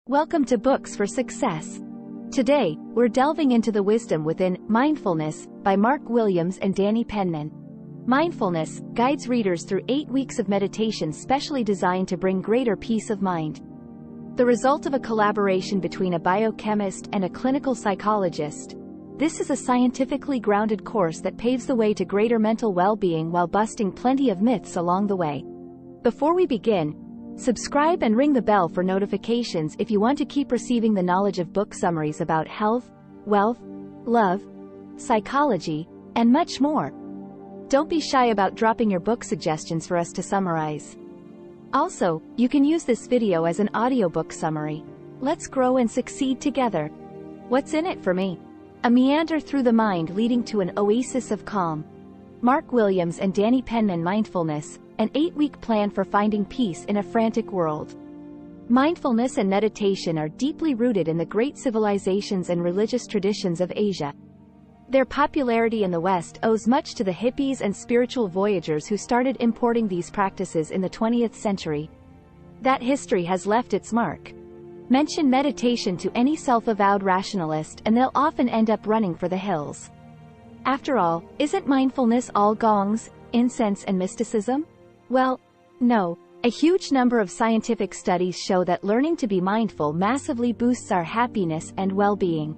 Welcome to Books for Success. Today, we're delving into the wisdom within Mindfulness by Mark Williams and Danny Penman. Mindfulness guides readers through 8 weeks of meditation specially designed to bring greater peace of mind. The result of a collaboration between a biochemist and a clinical psychologist. This is a scientifically grounded course that paves the way to greater mental well-being while busting plenty of myths along the way. Before we begin, subscribe and ring the bell for notifications if you want to keep receiving the knowledge of book summaries about health, wealth, love, psychology, and much more. Don't be shy about dropping your book suggestions for us to summarize. Also, you can use this video as an audiobook summary. Let's grow and succeed together. What's in it for me? A meander through the mind leading to an oasis of calm. Mark Williams and Danny Penman. Mindfulness, an 8-week plan for finding peace in a frantic world. Mindfulness and meditation are deeply rooted in the great civilizations and religious traditions of Asia. Their popularity in the West owes much to the hippies and spiritual voyagers who started importing these practices in the 20th century. That history has left its mark. Mention meditation to any self-avowed rationalist and they'll often end up running for the hills. After all, isn't mindfulness all gongs, incense and mysticism? Well, no. A huge number of scientific studies show that learning to be mindful massively boosts our happiness and well-being.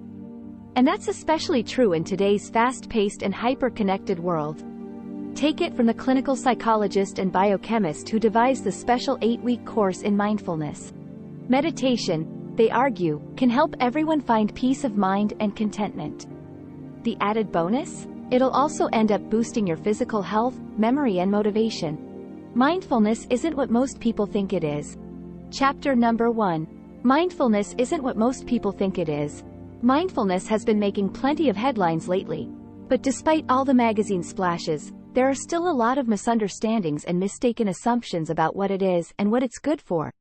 And that's especially true in today's fast-paced and hyper-connected world. Take it from the clinical psychologist and biochemist who devised the special 8-week course in mindfulness. Meditation, they argue, can help everyone find peace of mind and contentment. The added bonus? It'll also end up boosting your physical health, memory and motivation. Mindfulness isn't what most people think it is. Chapter number 1. Mindfulness isn't what most people think it is. Mindfulness has been making plenty of headlines lately. But despite all the magazine splashes, there are still a lot of misunderstandings and mistaken assumptions about what it is and what it's good for.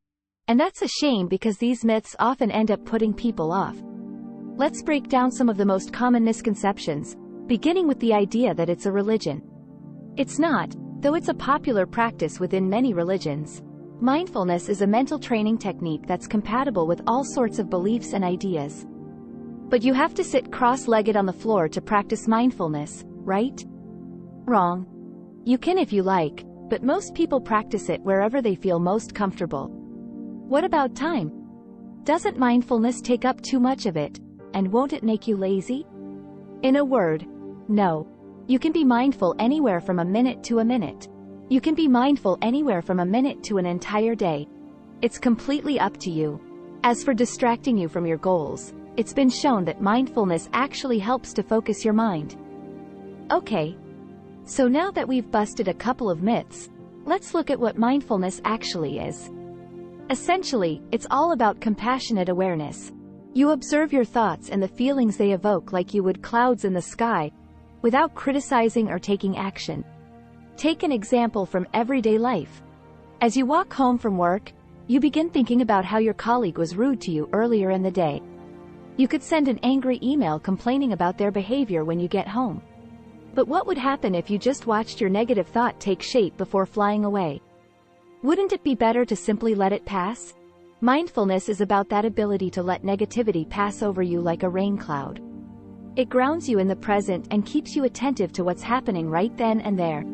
And that's a shame because these myths often end up putting people off. Let's break down some of the most common misconceptions, beginning with the idea that it's a religion. It's not, though it's a popular practice within many religions. Mindfulness is a mental training technique that's compatible with all sorts of beliefs and ideas. But you have to sit cross-legged on the floor to practice mindfulness, right? Wrong. You can if you like, but most people practice it wherever they feel most comfortable. What about time? Doesn't mindfulness take up too much of it, and won't it make you lazy? In a word, no. You can be mindful anywhere from a minute to a minute. You can be mindful anywhere from a minute to an entire day. It's completely up to you. As for distracting you from your goals, it's been shown that mindfulness actually helps to focus your mind. Okay. So now that we've busted a couple of myths, let's look at what mindfulness actually is. Essentially, it's all about compassionate awareness. You observe your thoughts and the feelings they evoke like you would clouds in the sky, without criticizing or taking action. Take an example from everyday life. As you walk home from work, you begin thinking about how your colleague was rude to you earlier in the day. You could send an angry email complaining about their behavior when you get home. But what would happen if you just watched your negative thought take shape before flying away? Wouldn't it be better to simply let it pass? Mindfulness is about that ability to let negativity pass over you like a rain cloud. It grounds you in the present and keeps you attentive to what's happening right then and there.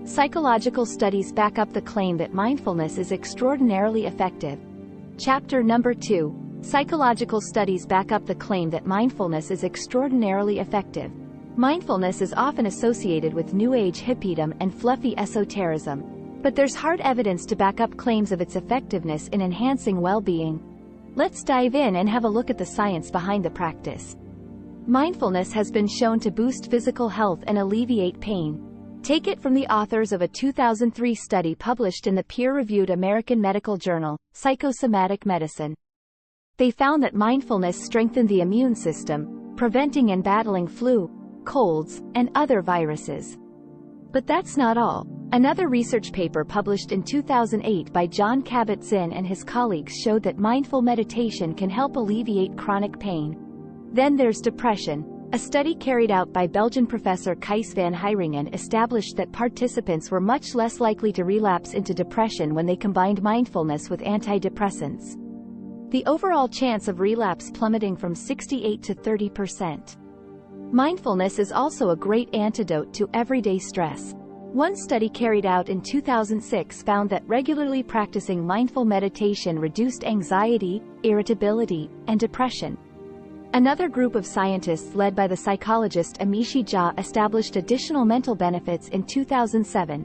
Psychological studies back up the claim that mindfulness is extraordinarily effective. Chapter number 2. Psychological studies back up the claim that mindfulness is extraordinarily effective. Mindfulness is often associated with New Age hippiedom and fluffy esotericism. But there's hard evidence to back up claims of its effectiveness in enhancing well-being. Let's dive in and have a look at the science behind the practice. Mindfulness has been shown to boost physical health and alleviate pain. Take it from the authors of a 2003 study published in the peer-reviewed American medical journal, Psychosomatic Medicine. They found that mindfulness strengthened the immune system, preventing and battling flu, colds, and other viruses. But that's not all. Another research paper published in 2008 by John Kabat-Zinn and his colleagues showed that mindful meditation can help alleviate chronic pain. Then there's depression. A study carried out by Belgian professor Kees van Huyringen established that participants were much less likely to relapse into depression when they combined mindfulness with antidepressants. the overall chance of relapse plummeting from 68 to 30%. Mindfulness is also a great antidote to everyday stress. One study carried out in 2006 found that regularly practicing mindful meditation reduced anxiety, irritability, and depression. Another group of scientists led by the psychologist Amishi Jha established additional mental benefits in 2007.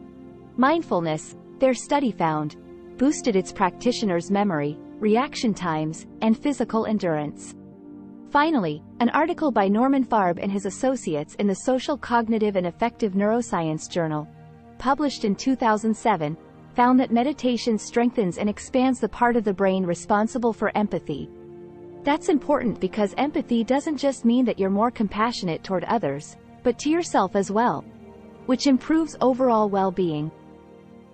Mindfulness, their study found, boosted its practitioners' memory, reaction times, and physical endurance. Finally, an article by Norman Farb and his associates in the Social Cognitive and Affective Neuroscience Journal, published in 2007, found that meditation strengthens and expands the part of the brain responsible for empathy. That's important because empathy doesn't just mean that you're more compassionate toward others, but to yourself as well, which improves overall well-being.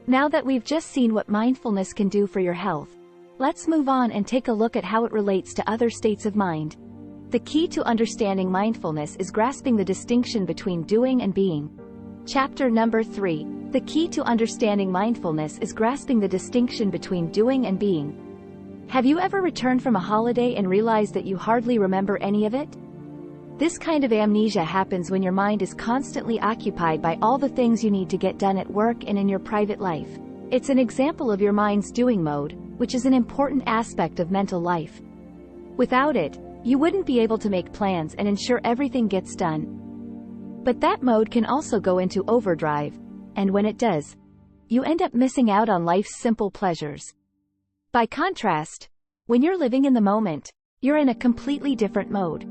Now that we've just seen what mindfulness can do for your health, let's move on and take a look at how it relates to other states of mind. The key to understanding mindfulness is grasping the distinction between doing and being. Chapter number 3. The key to understanding mindfulness is grasping the distinction between doing and being. Have you ever returned from a holiday and realized that you hardly remember any of it? This kind of amnesia happens when your mind is constantly occupied by all the things you need to get done at work and in your private life. It's an example of your mind's doing mode, which is an important aspect of mental life. Without it, you wouldn't be able to make plans and ensure everything gets done. But that mode can also go into overdrive, and when it does, you end up missing out on life's simple pleasures. By contrast, when you're living in the moment, you're in a completely different mode.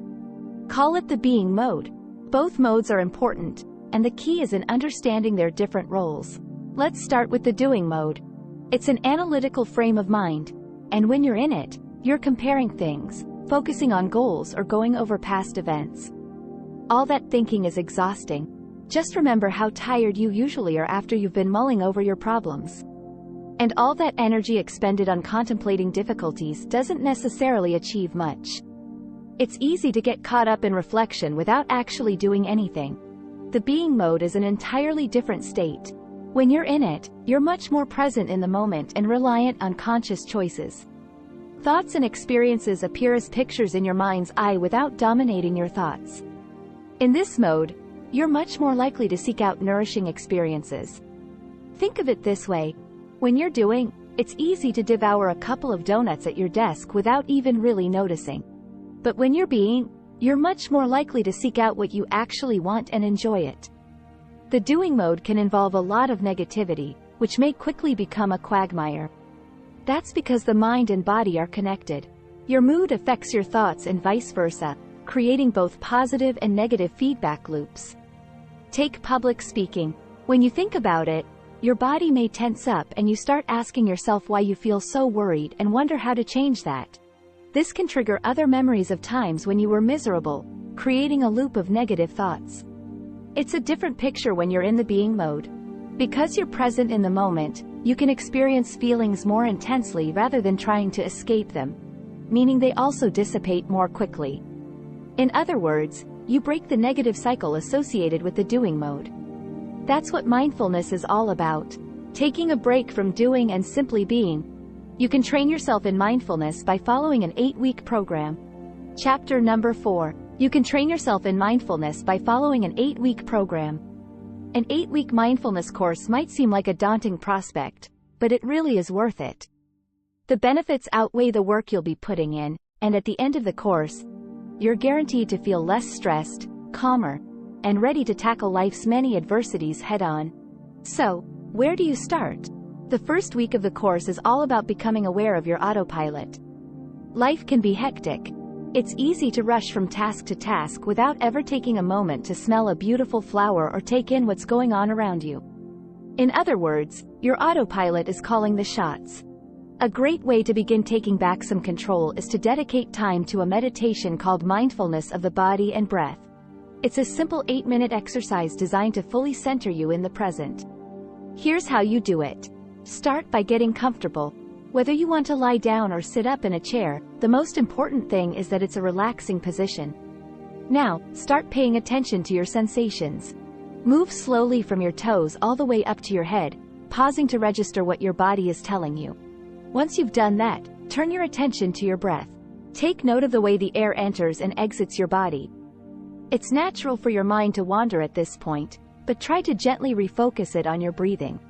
Call it the being mode. Both modes are important, and the key is in understanding their different roles. Let's start with the doing mode. It's an analytical frame of mind, and when you're in it, you're comparing things, focusing on goals or going over past events. All that thinking is exhausting. Just remember how tired you usually are after you've been mulling over your problems. And all that energy expended on contemplating difficulties doesn't necessarily achieve much. It's easy to get caught up in reflection without actually doing anything. The being mode is an entirely different state. When you're in it, you're much more present in the moment and reliant on conscious choices. Thoughts and experiences appear as pictures in your mind's eye without dominating your thoughts. In this mode, you're much more likely to seek out nourishing experiences. Think of it this way. When you're doing, it's easy to devour a couple of donuts at your desk without even really noticing. But when you're being, you're much more likely to seek out what you actually want and enjoy it. The doing mode can involve a lot of negativity, which may quickly become a quagmire. That's because the mind and body are connected. Your mood affects your thoughts and vice versa, creating both positive and negative feedback loops. Take public speaking. When you think about it, your body may tense up and you start asking yourself why you feel so worried and wonder how to change that. This can trigger other memories of times when you were miserable, creating a loop of negative thoughts. It's a different picture when you're in the being mode. Because you're present in the moment, you can experience feelings more intensely rather than trying to escape them, meaning they also dissipate more quickly. In other words, you break the negative cycle associated with the doing mode. That's what mindfulness is all about. Taking a break from doing and simply being. You can train yourself in mindfulness by following an 8-week program. Chapter number 4. You can train yourself in mindfulness by following an 8-week program. An 8-week mindfulness course might seem like a daunting prospect, but it really is worth it. The benefits outweigh the work you'll be putting in, and at the end of the course, you're guaranteed to feel less stressed, calmer, and ready to tackle life's many adversities head-on. So, where do you start? The first week of the course is all about becoming aware of your autopilot. Life can be hectic. It's easy to rush from task to task without ever taking a moment to smell a beautiful flower or take in what's going on around you. In other words, your autopilot is calling the shots. A great way to begin taking back some control is to dedicate time to a meditation called mindfulness of the body and breath. It's a simple 8-minute exercise designed to fully center you in the present. Here's how you do it. Start by getting comfortable. Whether you want to lie down or sit up in a chair, the most important thing is that it's a relaxing position. Now, start paying attention to your sensations. Move slowly from your toes all the way up to your head, pausing to register what your body is telling you. Once you've done that, turn your attention to your breath. Take note of the way the air enters and exits your body. It's natural for your mind to wander at this point, but try to gently refocus it on your breathing.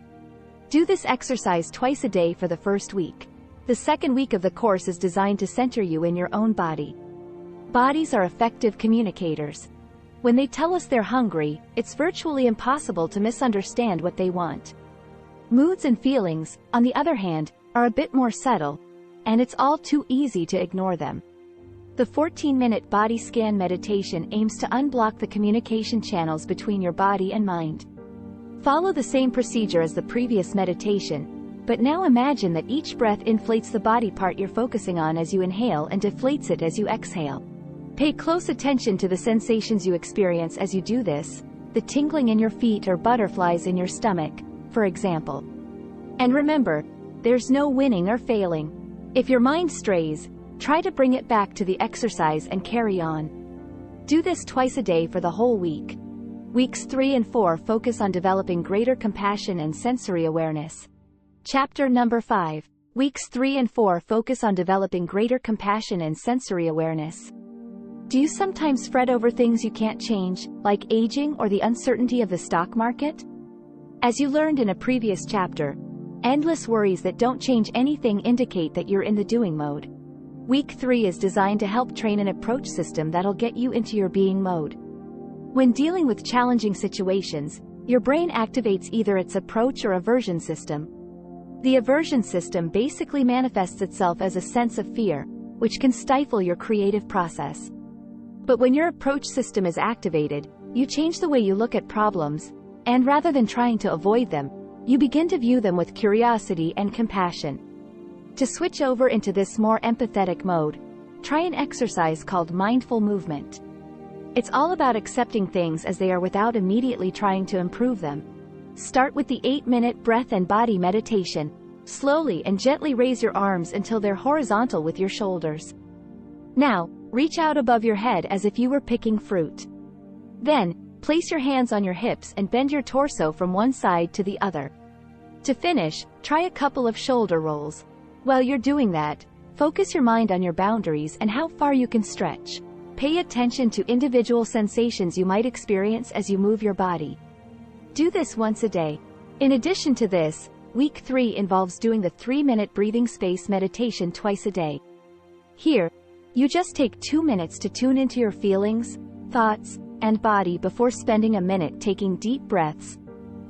Do this exercise twice a day for the first week. The second week of the course is designed to center you in your own body. Bodies are effective communicators. When they tell us they're hungry, it's virtually impossible to misunderstand what they want. Moods and feelings, on the other hand, are a bit more subtle, and it's all too easy to ignore them. The 14-minute body scan meditation aims to unblock the communication channels between your body and mind. Follow the same procedure as the previous meditation, but now imagine that each breath inflates the body part you're focusing on as you inhale and deflates it as you exhale. Pay close attention to the sensations you experience as you do this, the tingling in your feet or butterflies in your stomach, for example. And remember, there's no winning or failing. If your mind strays, try to bring it back to the exercise and carry on. Do this twice a day for the whole week. Weeks 3 and 4 focus on developing greater compassion and sensory awareness. Chapter number 5. Weeks 3 and 4 focus on developing greater compassion and sensory awareness. Do you sometimes fret over things you can't change, like aging or the uncertainty of the stock market? As you learned in a previous chapter, endless worries that don't change anything indicate that you're in the doing mode. Week 3 is designed to help train an approach system that'll get you into your being mode. When dealing with challenging situations, your brain activates either its approach or aversion system. The aversion system basically manifests itself as a sense of fear, which can stifle your creative process. But when your approach system is activated, you change the way you look at problems, and rather than trying to avoid them, you begin to view them with curiosity and compassion. To switch over into this more empathetic mode, try an exercise called mindful movement. It's all about accepting things as they are without immediately trying to improve them. Start with the 8-minute breath and body meditation. Slowly and gently raise your arms until they're horizontal with your shoulders. Now, reach out above your head as if you were picking fruit. Then, place your hands on your hips and bend your torso from one side to the other. To finish, try a couple of shoulder rolls. While you're doing that, focus your mind on your boundaries and how far you can stretch. Pay attention to individual sensations you might experience as you move your body. Do this once a day. In addition to this, week 3 involves doing the 3-minute breathing space meditation twice a day. Here, you just take 2 minutes to tune into your feelings, thoughts, and body before spending a minute taking deep breaths,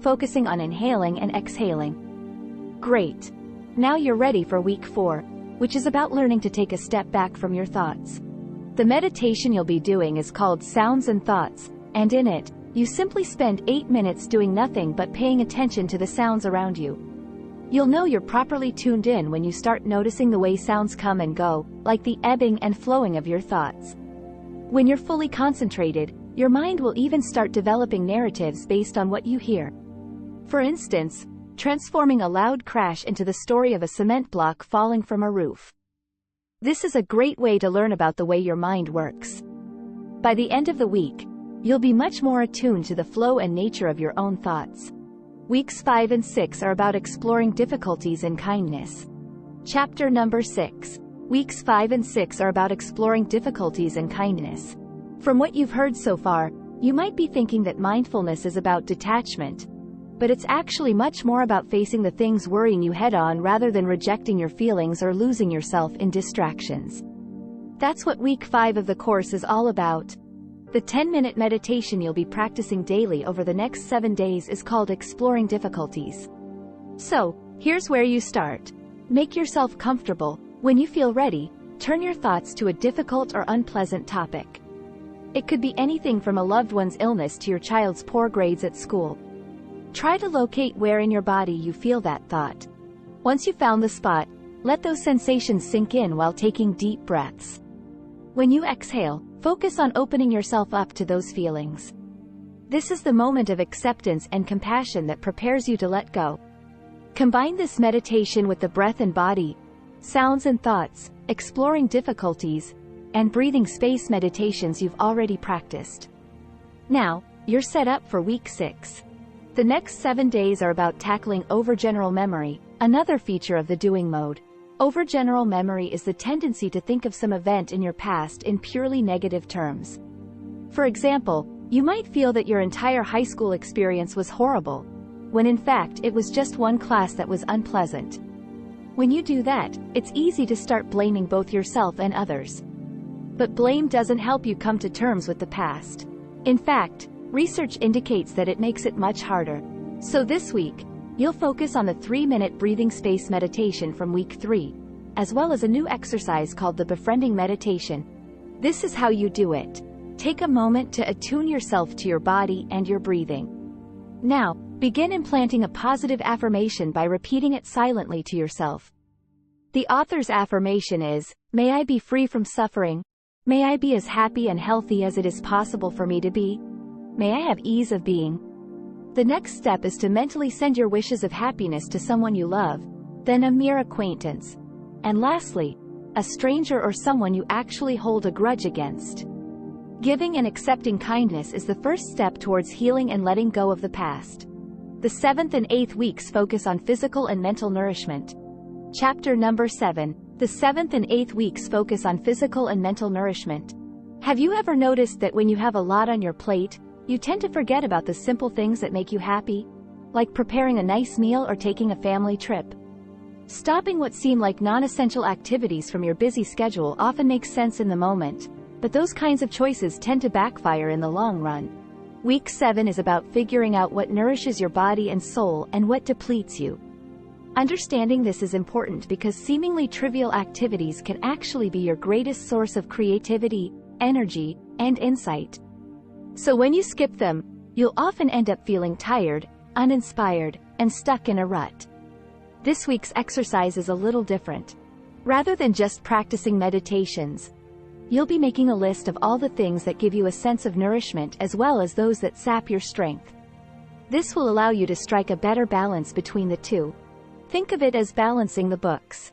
focusing on inhaling and exhaling. Great! Now you're ready for week 4, which is about learning to take a step back from your thoughts. The meditation you'll be doing is called Sounds and Thoughts, and in it, you simply spend 8 minutes doing nothing but paying attention to the sounds around you. You'll know you're properly tuned in when you start noticing the way sounds come and go, like the ebbing and flowing of your thoughts. When you're fully concentrated, your mind will even start developing narratives based on what you hear. For instance, transforming a loud crash into the story of a cement block falling from a roof. This is a great way to learn about the way your mind works. By the end of the week, you'll be much more attuned to the flow and nature of your own thoughts. Weeks 5 and 6 are about exploring difficulties in kindness. Chapter number 6. Weeks 5 and 6 are about exploring difficulties in kindness. From what you've heard so far, you might be thinking that mindfulness is about detachment, but it's actually much more about facing the things worrying you head-on rather than rejecting your feelings or losing yourself in distractions. That's what week 5 of the course is all about. The 10-minute meditation you'll be practicing daily over the next 7 days is called Exploring Difficulties. So, here's where you start. Make yourself comfortable. When you feel ready, turn your thoughts to a difficult or unpleasant topic. It could be anything from a loved one's illness to your child's poor grades at school. Try to locate where in your body you feel that thought. Once you've found the spot, let those sensations sink in while taking deep breaths. When you exhale, focus on opening yourself up to those feelings. This is the moment of acceptance and compassion that prepares you to let go. Combine this meditation with the breath and body, sounds and thoughts, exploring difficulties, and breathing space meditations you've already practiced. Now, you're set up for week 6. The next 7 days are about tackling overgeneral memory, another feature of the doing mode. Overgeneral memory is the tendency to think of some event in your past in purely negative terms. For example, you might feel that your entire high school experience was horrible, when in fact it was just one class that was unpleasant. When you do that, it's easy to start blaming both yourself and others. But blame doesn't help you come to terms with the past. In fact, research indicates that it makes it much harder. So this week, you'll focus on the 3-minute breathing space meditation from week 3, as well as a new exercise called the befriending meditation. This is how you do it. Take a moment to attune yourself to your body and your breathing. Now, begin implanting a positive affirmation by repeating it silently to yourself. The author's affirmation is, "May I be free from suffering. May I be as happy and healthy as it is possible for me to be. May I have ease of being." The next step is to mentally send your wishes of happiness to someone you love, then a mere acquaintance, and lastly, a stranger or someone you actually hold a grudge against. Giving and accepting kindness is the first step towards healing and letting go of the past. The 7th and 8th weeks focus on physical and mental nourishment. Chapter number 7. The 7th and 8th weeks focus on physical and mental nourishment. Have you ever noticed that when you have a lot on your plate, you tend to forget about the simple things that make you happy? Like preparing a nice meal or taking a family trip. Stopping what seem like non-essential activities from your busy schedule often makes sense in the moment, but those kinds of choices tend to backfire in the long run. Week 7 is about figuring out what nourishes your body and soul and what depletes you. Understanding this is important because seemingly trivial activities can actually be your greatest source of creativity, energy, and insight. So when you skip them, you'll often end up feeling tired, uninspired, and stuck in a rut. This week's exercise is a little different. Rather than just practicing meditations, you'll be making a list of all the things that give you a sense of nourishment as well as those that sap your strength. This will allow you to strike a better balance between the two. Think of it as balancing the books.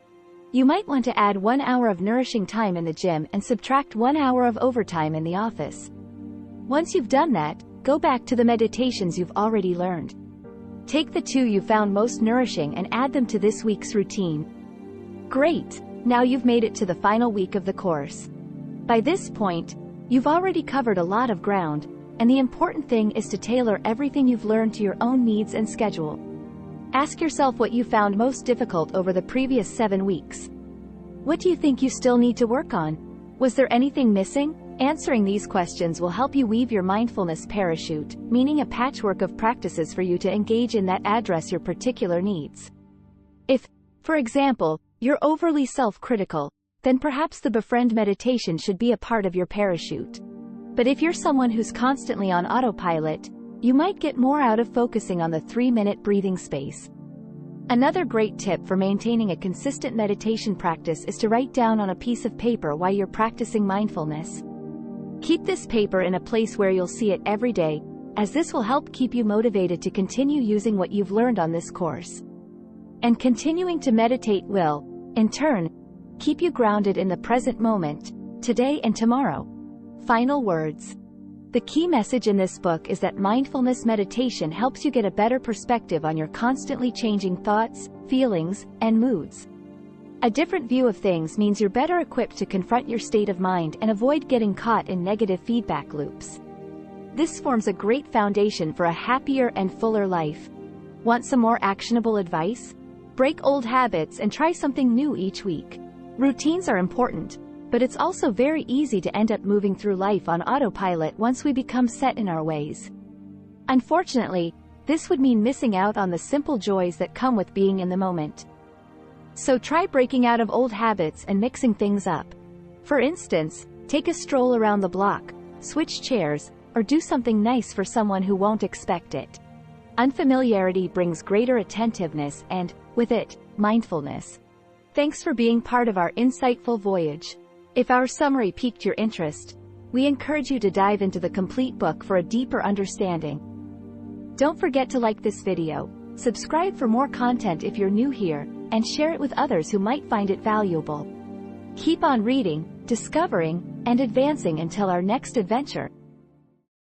You might want to add 1 hour of nourishing time in the gym and subtract 1 hour of overtime in the office. Once you've done that, go back to the meditations you've already learned. Take the 2 you found most nourishing and add them to this week's routine. Great! Now you've made it to the final week of the course. By this point, you've already covered a lot of ground, and the important thing is to tailor everything you've learned to your own needs and schedule. Ask yourself what you found most difficult over the previous 7 weeks. What do you think you still need to work on? Was there anything missing? Answering these questions will help you weave your mindfulness parachute, meaning a patchwork of practices for you to engage in that address your particular needs. If, for example, you're overly self-critical, then perhaps the befriend meditation should be a part of your parachute. But if you're someone who's constantly on autopilot, you might get more out of focusing on the 3-minute breathing space. Another great tip for maintaining a consistent meditation practice is to write down on a piece of paper while you're practicing mindfulness. Keep this paper in a place where you'll see it every day, as this will help keep you motivated to continue using what you've learned on this course. And continuing to meditate will, in turn, keep you grounded in the present moment, today and tomorrow. Final words. The key message in this book is that mindfulness meditation helps you get a better perspective on your constantly changing thoughts, feelings, and moods. A different view of things means you're better equipped to confront your state of mind and avoid getting caught in negative feedback loops. This forms a great foundation for a happier and fuller life. Want some more actionable advice? Break old habits and try something new each week. Routines are important, but it's also very easy to end up moving through life on autopilot once we become set in our ways. Unfortunately, this would mean missing out on the simple joys that come with being in the moment. So try breaking out of old habits and mixing things up. For instance, take a stroll around the block, switch chairs, or do something nice for someone who won't expect it. Unfamiliarity brings greater attentiveness and, with it, mindfulness. Thanks for being part of our insightful voyage. If our summary piqued your interest, we encourage you to dive into the complete book for a deeper understanding. Don't forget to like this video, subscribe for more content if you're new here, and share it with others who might find it valuable. Keep on reading, discovering, and advancing until our next adventure.